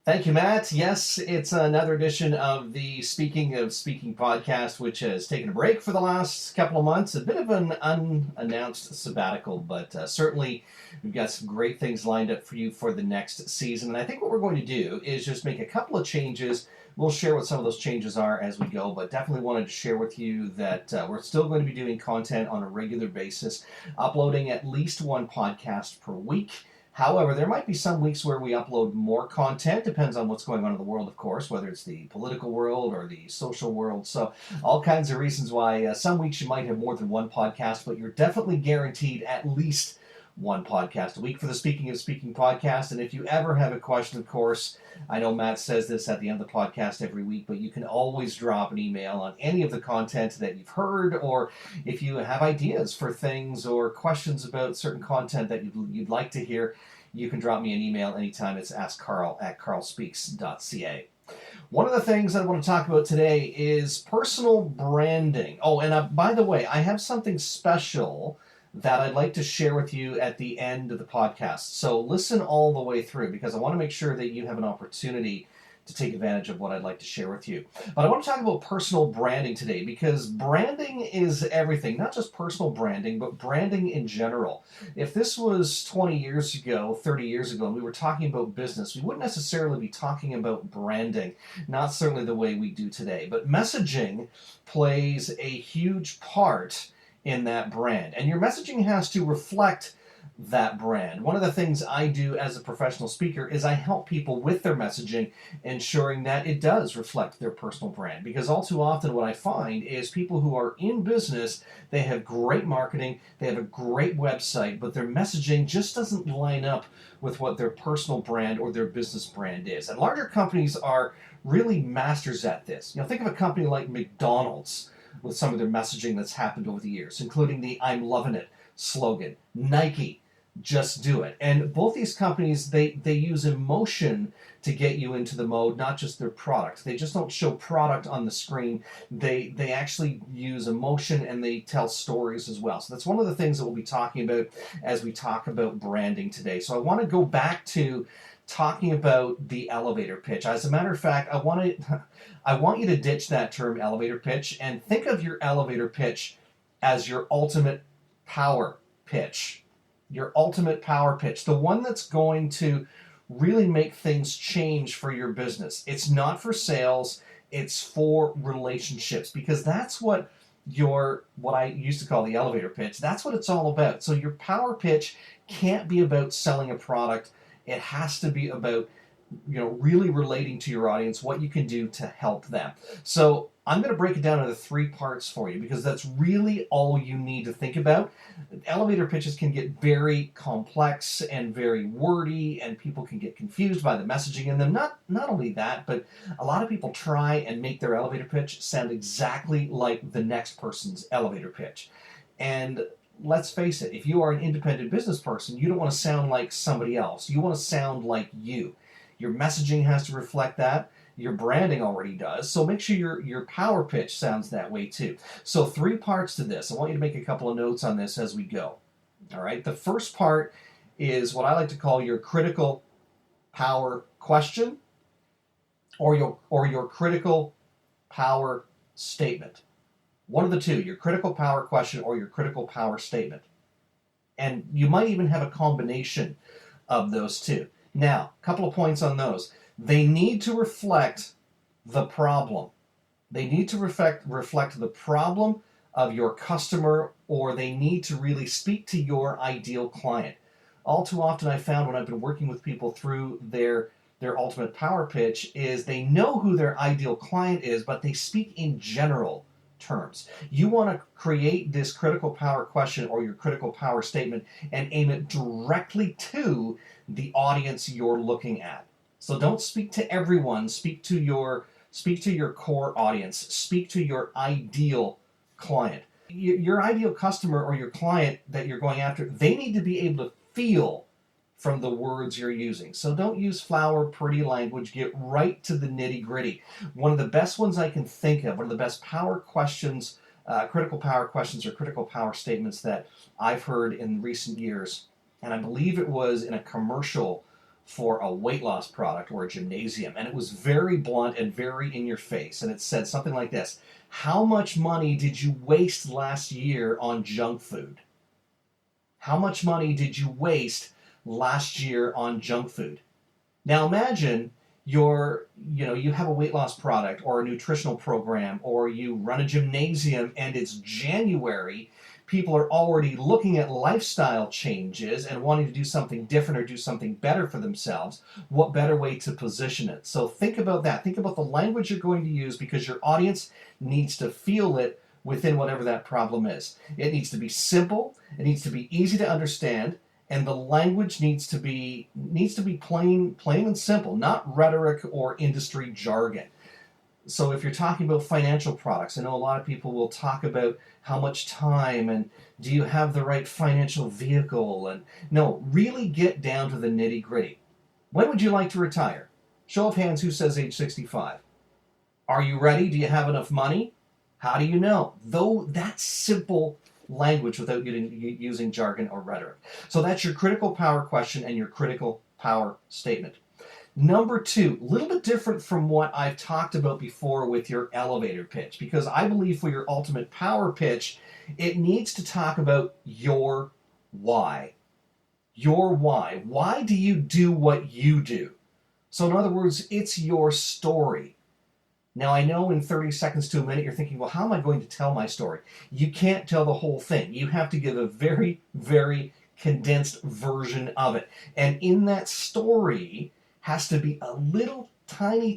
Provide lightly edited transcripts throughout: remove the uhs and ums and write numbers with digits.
Thank you, Matt. Yes, it's another edition of the Speaking of Speaking podcast, which has taken a break for the last couple of months. A bit of an unannounced sabbatical, but certainly we've got some great things lined up for you for the next season. And I think what we're going to do is just make a couple of changes. We'll share what some of those changes are as we go, but definitely wanted to share with you that we're still going to be doing content on a regular basis, uploading at least one podcast per week. However, there might be some weeks where we upload more content. Depends on what's going on in the world, of course, whether it's the political world or the social world. So all kinds of reasons why some weeks you might have more than one podcast, but you're definitely guaranteed at least one podcast a week for the Speaking of Speaking podcast. And if you ever have a question, of course, I know Matt says this at the end of the podcast every week, but you can always drop an email on any of the content that you've heard, or if you have ideas for things or questions about certain content that you'd like to hear, you can drop me an email anytime. It's askcarl@carlspeaks.ca. One of the things I want to talk about today is personal branding. Oh, and by the way, I have something special that I'd like to share with you at the end of the podcast. So listen all the way through because I want to make sure that you have an opportunity to take advantage of what I'd like to share with you. But I want to talk about personal branding today because branding is everything, not just personal branding, but branding in general. If this was 20 years ago, 30 years ago, and we were talking about business, we wouldn't necessarily be talking about branding, not certainly the way we do today. But messaging plays a huge part in that brand. And your messaging has to reflect that brand. One of the things I do as a professional speaker is I help people with their messaging, ensuring that it does reflect their personal brand. Because all too often what I find is people who are in business, they have great marketing, they have a great website, but their messaging just doesn't line up with what their personal brand or their business brand is. And larger companies are really masters at this. Think of a company like McDonald's with some of their messaging that's happened over the years, including the "I'm loving it" slogan. Nike, "Just do it." And both these companies, they use emotion to get you into the mode, not just their product. They just don't show product on the screen. They actually use emotion and they tell stories as well. So that's one of the things that we'll be talking about as we talk about branding today. So I want to go back to talking about the elevator pitch. As a matter of fact, I want you to ditch that term elevator pitch and think of your elevator pitch as your ultimate power pitch. Your ultimate power pitch, the one that's going to really make things change for your business. It's not for sales, it's for relationships, because that's what I used to call the elevator pitch, that's what it's all about. So your power pitch can't be about selling a product. It has to be about really relating to your audience, what you can do to help them. So I'm going to break it down into 3 parts for you because that's really all you need to think about. Elevator pitches can get very complex and very wordy, and people can get confused by the messaging in them. Not only that, but a lot of people try and make their elevator pitch sound exactly like the next person's elevator pitch. And let's face it, if you are an independent business person, you don't want to sound like somebody else. You want to sound like you. Your messaging has to reflect that. Your branding already does. So make sure your power pitch sounds that way too. So 3 parts to this. I want you to make a couple of notes on this as we go. All right. The first part is what I like to call your critical power question or your critical power statement. One of the two, your critical power question or your critical power statement. And you might even have a combination of those two. Now, a couple of points on those. They need to reflect the problem. They need to reflect the problem of your customer, or they need to really speak to your ideal client. All too often I found when I've been working with people through their ultimate power pitch is they know who their ideal client is, but they speak in general terms. You want to create this critical power question or your critical power statement and aim it directly to the audience you're looking at. So don't speak to everyone, speak to your core audience, speak to your ideal client. Your ideal customer or your client that you're going after, they need to be able to feel from the words you're using. So don't use flower, pretty language. Get right to the nitty-gritty. One of the best ones I can think of, one of the best power questions, critical power questions or critical power statements that I've heard in recent years, and I believe it was in a commercial for a weight loss product or a gymnasium, and it was very blunt and very in your face, and it said something like this: how much money did you waste last year on junk food? How much money did you waste last year on junk food? Now imagine you have a weight loss product or a nutritional program, or you run a gymnasium and it's January. People are already looking at lifestyle changes and wanting to do something different or do something better for themselves. What better way to position it? So think about that. Think about the language you're going to use, because your audience needs to feel it within whatever that problem is. It needs to be simple, it needs to be easy to understand, and the language needs to be plain and simple, not rhetoric or industry jargon. So if you're talking about financial products, I know a lot of people will talk about how much time and do you have the right financial vehicle, and no, really get down to the nitty-gritty. When would you like to retire? Show of hands, who says age 65? Are you ready? Do you have enough money? How do you know? Though that's simple language without using jargon or rhetoric. So that's your critical power question and your critical power statement. Number two, a little bit different from what I've talked about before with your elevator pitch, because I believe for your ultimate power pitch, it needs to talk about your why. Your why. Why do you do what you do? So in other words, it's your story. Now, I know in 30 seconds to a minute, you're thinking, well, how am I going to tell my story? You can't tell the whole thing. You have to give a very, very condensed version of it. And in that story has to be a little tiny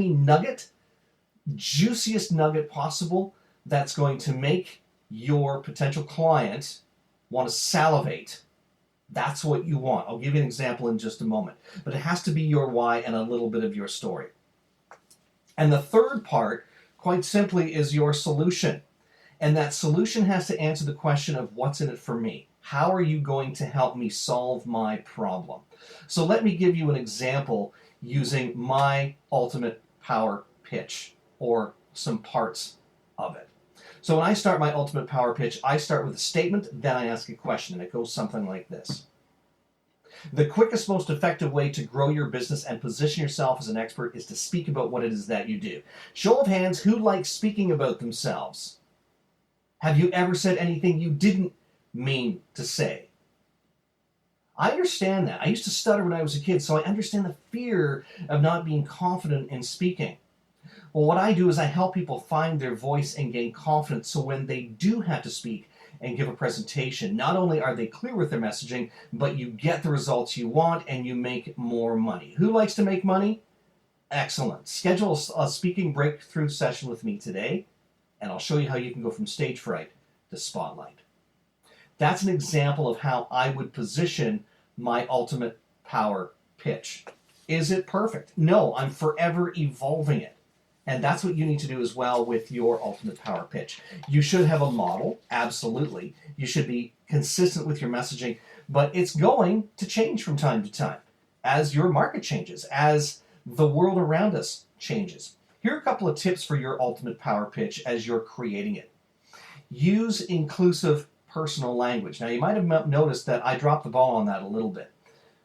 nugget, juiciest nugget possible, that's going to make your potential client want to salivate. That's what you want. I'll give you an example in just a moment. But it has to be your why and a little bit of your story. And the third part, quite simply, is your solution. And that solution has to answer the question of what's in it for me. How are you going to help me solve my problem? So let me give you an example using my ultimate power pitch, or some parts of it. So when I start my ultimate power pitch, I start with a statement, then I ask a question, and it goes something like this. The quickest, most effective way to grow your business and position yourself as an expert is to speak about what it is that you do. Show of hands, who likes speaking about themselves? Have you ever said anything you didn't mean to say? I understand that. I used to stutter when I was a kid, so I understand the fear of not being confident in speaking. Well, what I do is I help people find their voice and gain confidence, so when they do have to speak and give a presentation, not only are they clear with their messaging, but you get the results you want and you make more money. Who likes to make money? Excellent. Schedule a speaking breakthrough session with me today, and I'll show you how you can go from stage fright to spotlight. That's an example of how I would position my ultimate power pitch. Is it perfect? No, I'm forever evolving it. And that's what you need to do as well with your ultimate power pitch. You should have a model, absolutely. You should be consistent with your messaging, but it's going to change from time to time as your market changes, as the world around us changes. Here are a couple of tips for your ultimate power pitch as you're creating it. Use inclusive personal language. Now, you might have noticed that I dropped the ball on that a little bit,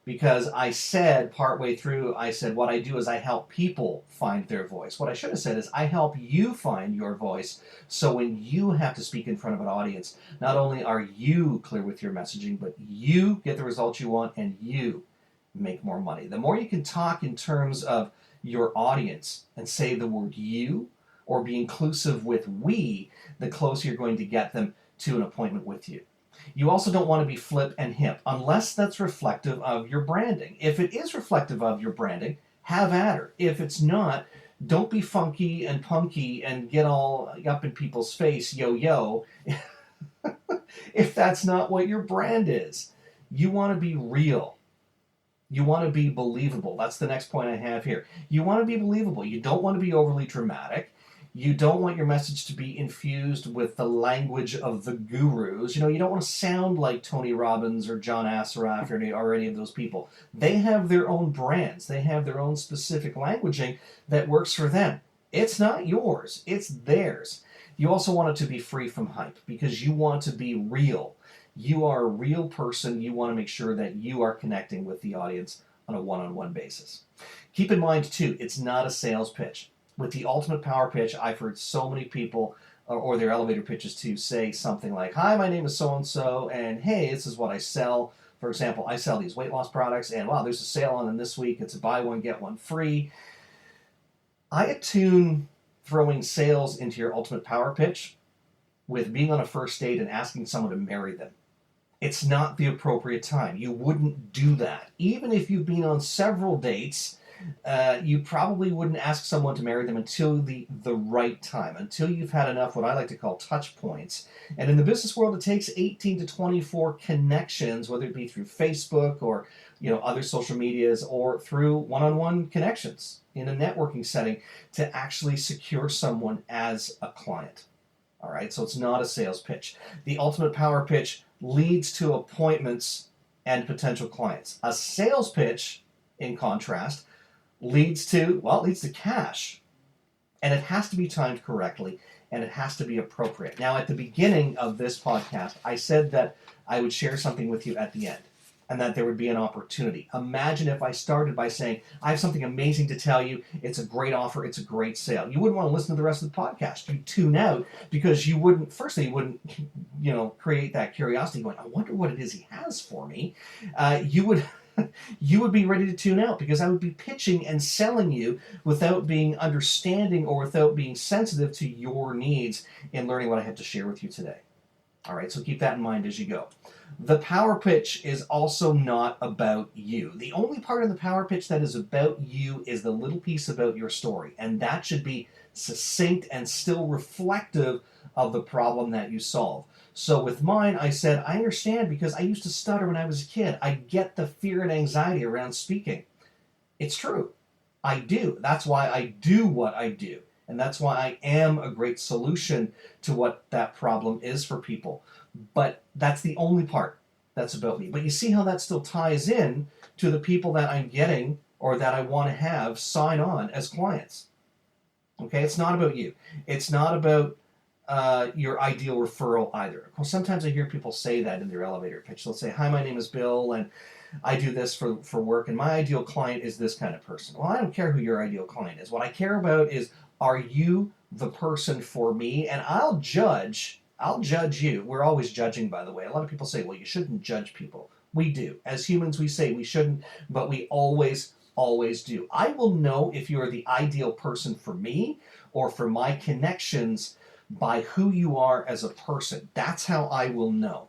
because I said partway through, I said what I do is I help people find their voice. What I should have said is I help you find your voice, so when you have to speak in front of an audience, not only are you clear with your messaging, but you get the results you want and you make more money. The more you can talk in terms of your audience and say the word you, or be inclusive with we, the closer you're going to get them to an appointment with you. You also don't want to be flip and hip unless that's reflective of your branding. If it is reflective of your branding, have at her. If it's not, don't be funky and punky and get all up in people's face, yo, if that's not what your brand is. You want to be real. You want to be believable. That's the next point I have here. You want to be believable. You don't want to be overly dramatic. You don't want your message to be infused with the language of the gurus. You don't want to sound like Tony Robbins or John Assaraf or any of those people. They have their own brands. They have their own specific languaging that works for them. It's not yours. It's theirs. You also want it to be free from hype, because you want to be real. You are a real person. You want to make sure that you are connecting with the audience on a one-on-one basis. Keep in mind, too, it's not a sales pitch. With the ultimate power pitch, I've heard so many people, or their elevator pitches too, say something like, hi, my name is so-and-so, and hey, this is what I sell. For example, I sell these weight loss products, and wow, there's a sale on them this week. It's a buy one, get one free. I attune throwing sales into your ultimate power pitch with being on a first date and asking someone to marry them. It's not the appropriate time. You wouldn't do that. Even if you've been on several dates, you probably wouldn't ask someone to marry them until the right time, until you've had enough what I like to call touch points. And in the business world, it takes 18 to 24 connections, whether it be through Facebook or other social medias or through one-on-one connections in a networking setting to actually secure someone as a client. All right, so it's not a sales pitch. The ultimate power pitch leads to appointments and potential clients. A sales pitch, in contrast, leads to cash. And it has to be timed correctly, and it has to be appropriate. Now, at the beginning of this podcast, I said that I would share something with you at the end, and that there would be an opportunity. Imagine if I started by saying, I have something amazing to tell you. It's a great offer. It's a great sale. You wouldn't want to listen to the rest of the podcast. You'd tune out because you wouldn't create that curiosity going, I wonder what it is he has for me. You would be ready to tune out because I would be pitching and selling you without being understanding or without being sensitive to your needs in learning what I have to share with you today. All right, so keep that in mind as you go. The power pitch is also not about you. The only part of the power pitch that is about you is the little piece about your story, and that should be succinct and still reflective of the problem that you solve. So with mine, I said, I understand because I used to stutter when I was a kid. I get the fear and anxiety around speaking. It's true. I do. That's why I do what I do. And that's why I am a great solution to what that problem is for people. But that's the only part that's about me. But you see how that still ties in to the people that I'm getting or that I want to have sign on as clients. Okay, it's not about you. It's not about your ideal referral either. Of course, sometimes I hear people say that in their elevator pitch. They'll say, hi, my name is Bill, and I do this for work, and my ideal client is this kind of person. Well, I don't care who your ideal client is. What I care about is, are you the person for me? And I'll judge you. We're always judging, by the way. A lot of people say, well, you shouldn't judge people. We do. As humans, we say we shouldn't, but we always do. I will know if you're the ideal person for me or for my connections by who you are as a person. That's how I will know.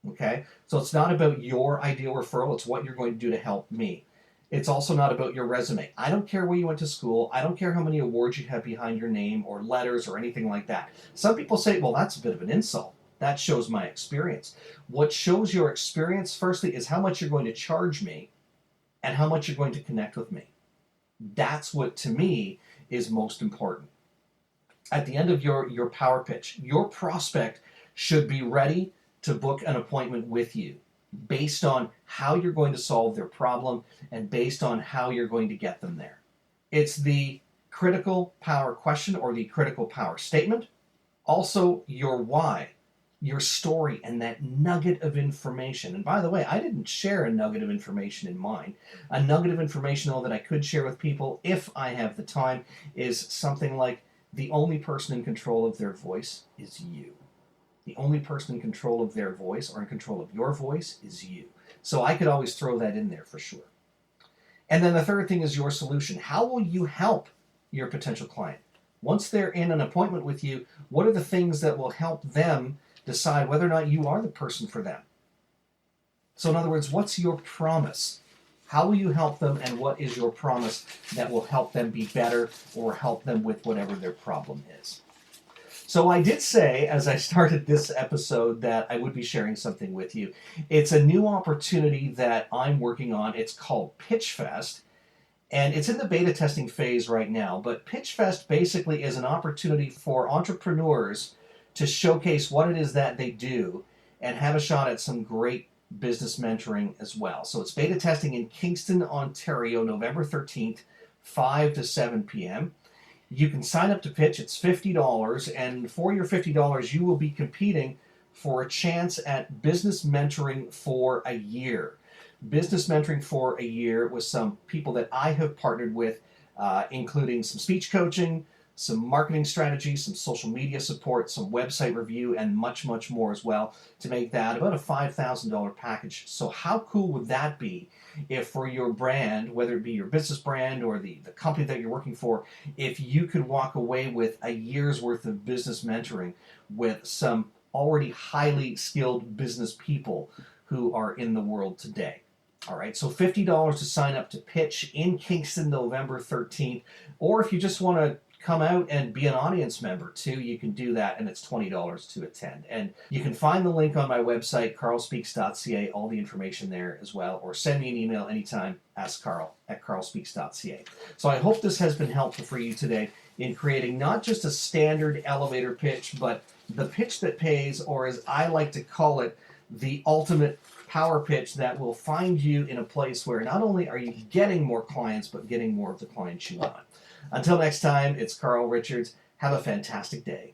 Okay? So it's not about your ideal referral. It's what you're going to do to help me. It's also not about your resume. I don't care where you went to school. I don't care how many awards you have behind your name or letters or anything like that. Some people say, well, that's a bit of an insult. That shows my experience. What shows your experience, firstly, is how much you're going to charge me and how much you're going to connect with me. That's what, to me, is most important. At the end of your power pitch, your prospect should be ready to book an appointment with you based on how you're going to solve their problem and based on how you're going to get them there. It's the critical power question or the critical power statement. Also, your why, your story, and that nugget of information. And by the way, I didn't share a nugget of information in mine. A nugget of information, though, that I could share with people if I have the time is something like, the only person in control of their voice is you. The only person in control of their voice or in control of your voice is you. So I could always throw that in there for sure. And then the third thing is your solution. How will you help your potential client? Once they're in an appointment with you, what are the things that will help them decide whether or not you are the person for them? So in other words, what's your promise? How will you help them, and what is your promise that will help them be better or help them with whatever their problem is? So I did say, as I started this episode, that I would be sharing something with you. It's a new opportunity that I'm working on. It's called Pitch Fest, and it's in the beta testing phase right now. But Pitch Fest basically is an opportunity for entrepreneurs to showcase what it is that they do and have a shot at some great business mentoring as well. So it's beta testing in Kingston, Ontario, November 13th, 5 to 7 p.m. You can sign up to pitch. It's $50, and for your $50, you will be competing for a chance at business mentoring for a year. business mentoring for a year with some people that I have partnered with, including some speech coaching, some marketing strategies, some social media support, some website review, and much, much more as well to make that about a $5,000 package. So how cool would that be if for your brand, whether it be your business brand or the company that you're working for, if you could walk away with a year's worth of business mentoring with some already highly skilled business people who are in the world today. All right, so $50 to sign up to pitch in Kingston November 13th, or if you just want to come out and be an audience member too, you can do that, and it's $20 to attend. And you can find the link on my website, carlspeaks.ca, all the information there as well, or send me an email anytime, askcarl@carlspeaks.ca. So I hope this has been helpful for you today in creating not just a standard elevator pitch, but the pitch that pays, or as I like to call it, the ultimate power pitch that will find you in a place where not only are you getting more clients, but getting more of the clients you want. Until next time, it's Carl Richards. Have a fantastic day.